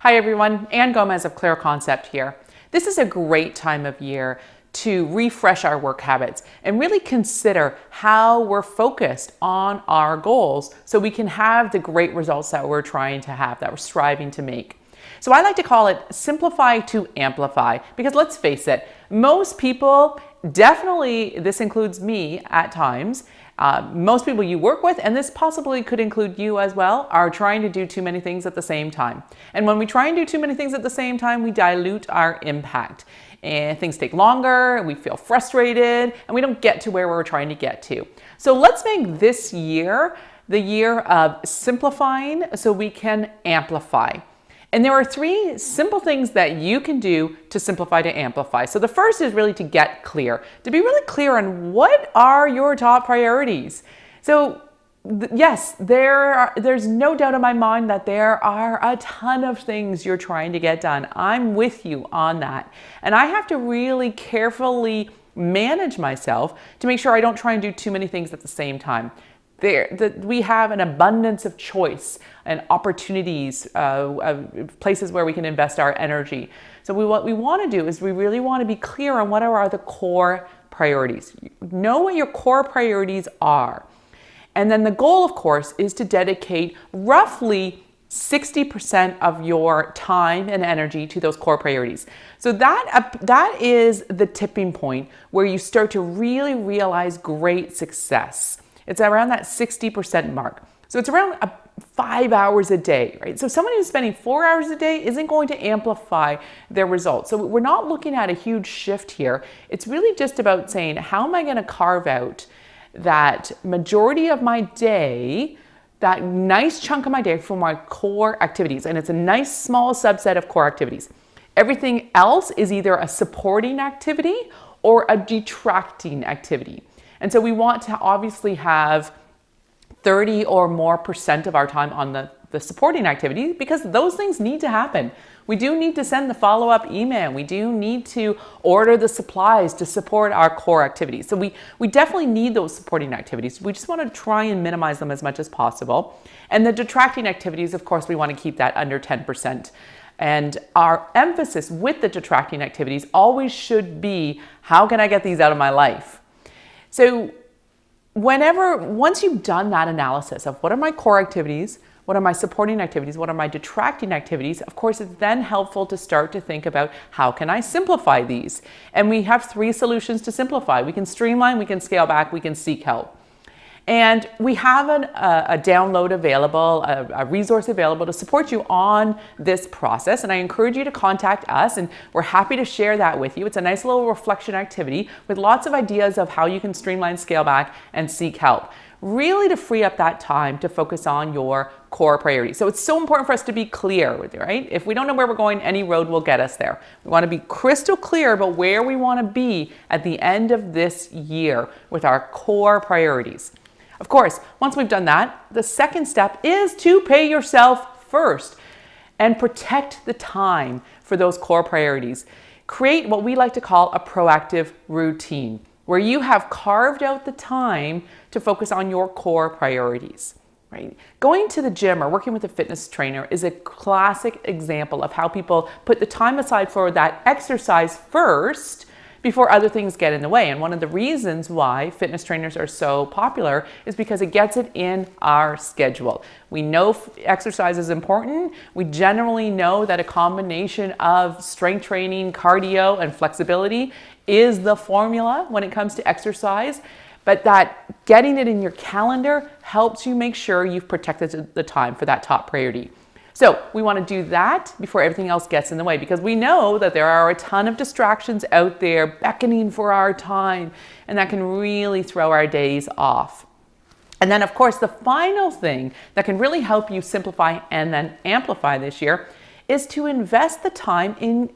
Hi everyone, Ann Gomez of Clear Concept here. This is a great time of year to refresh our work habits and really consider how we're focused on our goals so we can have the great results that we're trying to have, that we're striving to make. So I like to call it simplify to amplify, because let's face it, most people, definitely this includes me at times, most people you work with, and this possibly could include you as well, are trying to do too many things at the same time. And when we try and do too many things at the same time, we dilute our impact. And things take longer, we feel frustrated, and we don't get to where we're trying to get to. So let's make this year the year of simplifying so we can amplify. And there are three simple things that you can do to simplify to amplify. So the first is really to get clear, to be really clear on what are your top priorities. So yes, there's no doubt in my mind that there are a ton of things you're trying to get done. I'm with you on that. And I have to really carefully manage myself to make sure I don't try and do too many things at the same time. We have an abundance of choice and opportunities, places where we can invest our energy. So what we want to do is we really want to be clear on what are the core priorities. Know what your core priorities are. And then the goal, of course, is to dedicate roughly 60% of your time and energy to those core priorities. So that is the tipping point where you start to really realize great success. It's around that 60% mark. So it's around 5 hours a day, right? So someone who's spending 4 hours a day isn't going to amplify their results. So we're not looking at a huge shift here. It's really just about saying, how am I going to carve out that majority of my day, that nice chunk of my day for my core activities? And it's a nice small subset of core activities. Everything else is either a supporting activity or a detracting activity. And so we want to obviously have 30 or more % of our time on the supporting activity, because those things need to happen. We do need to send the follow-up email. We do need to order the supplies to support our core activities. So we definitely need those supporting activities. We just want to try and minimize them as much as possible. And the detracting activities, of course, we want to keep that under 10%. And our emphasis with the detracting activities always should be, how can I get these out of my life? So once you've done that analysis of what are my core activities, what are my supporting activities, what are my detracting activities, of course, it's then helpful to start to think about, how can I simplify these? And we have three solutions to simplify. We can streamline, we can scale back, we can seek help. And we have a download available, a resource available to support you on this process. And I encourage you to contact us, and we're happy to share that with you. It's a nice little reflection activity with lots of ideas of how you can streamline, scale back, and seek help. Really to free up that time to focus on your core priorities. So it's so important for us to be clear with you, right? If we don't know where we're going, any road will get us there. We want to be crystal clear about where we want to be at the end of this year with our core priorities. Of course, once we've done that, the second step is to pay yourself first and protect the time for those core priorities. Create what we like to call a proactive routine, where you have carved out the time to focus on your core priorities. Right? Going to the gym or working with a fitness trainer is a classic example of how people put the time aside for that exercise first before other things get in the way. And one of the reasons why fitness trainers are so popular is because it gets it in our schedule. We know exercise is important. We generally know that a combination of strength training, cardio, and flexibility is the formula when it comes to exercise. But that getting it in your calendar helps you make sure you've protected the time for that top priority. So we want to do that before everything else gets in the way, because we know that there are a ton of distractions out there beckoning for our time, and that can really throw our days off. And then, of course, the final thing that can really help you simplify and then amplify this year is to invest the time in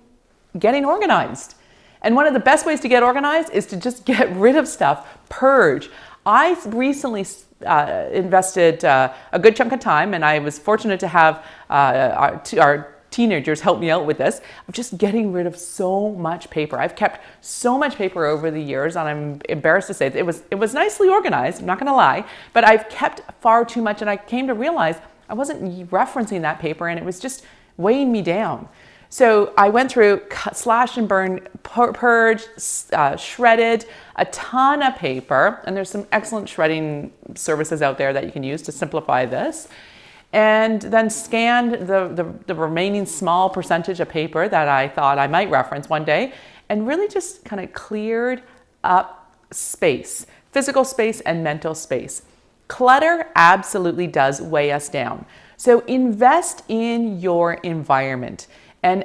getting organized. And one of the best ways to get organized is to just get rid of stuff, purge. I recently invested a good chunk of time, and I was fortunate to have our teenagers help me out with this, of just getting rid of so much paper. I've kept so much paper over the years, and I'm embarrassed to say that it was nicely organized, I'm not gonna lie, but I've kept far too much, and I came to realize I wasn't referencing that paper, and it was just weighing me down. So I went through, slash and burn, purge, shredded a ton of paper, and there's some excellent shredding services out there that you can use to simplify this. And then scanned the remaining small percentage of paper that I thought I might reference one day, and really just kind of cleared up space, physical space and mental space. Clutter absolutely does weigh us down. So invest in your environment and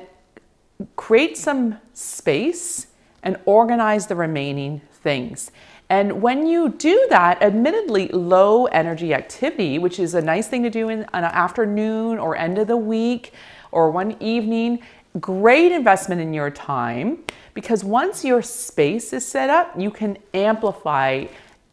create some space and organize the remaining things. And when you do that, admittedly low energy activity, which is a nice thing to do in an afternoon or end of the week or one evening, great investment in your time, because once your space is set up, you can amplify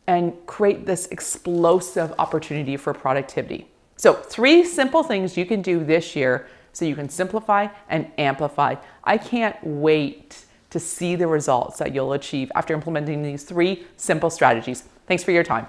and create this explosive opportunity for productivity. So 3 simple things you can do this year so you can simplify and amplify. I can't wait to see the results that you'll achieve after implementing these 3 simple strategies. Thanks for your time.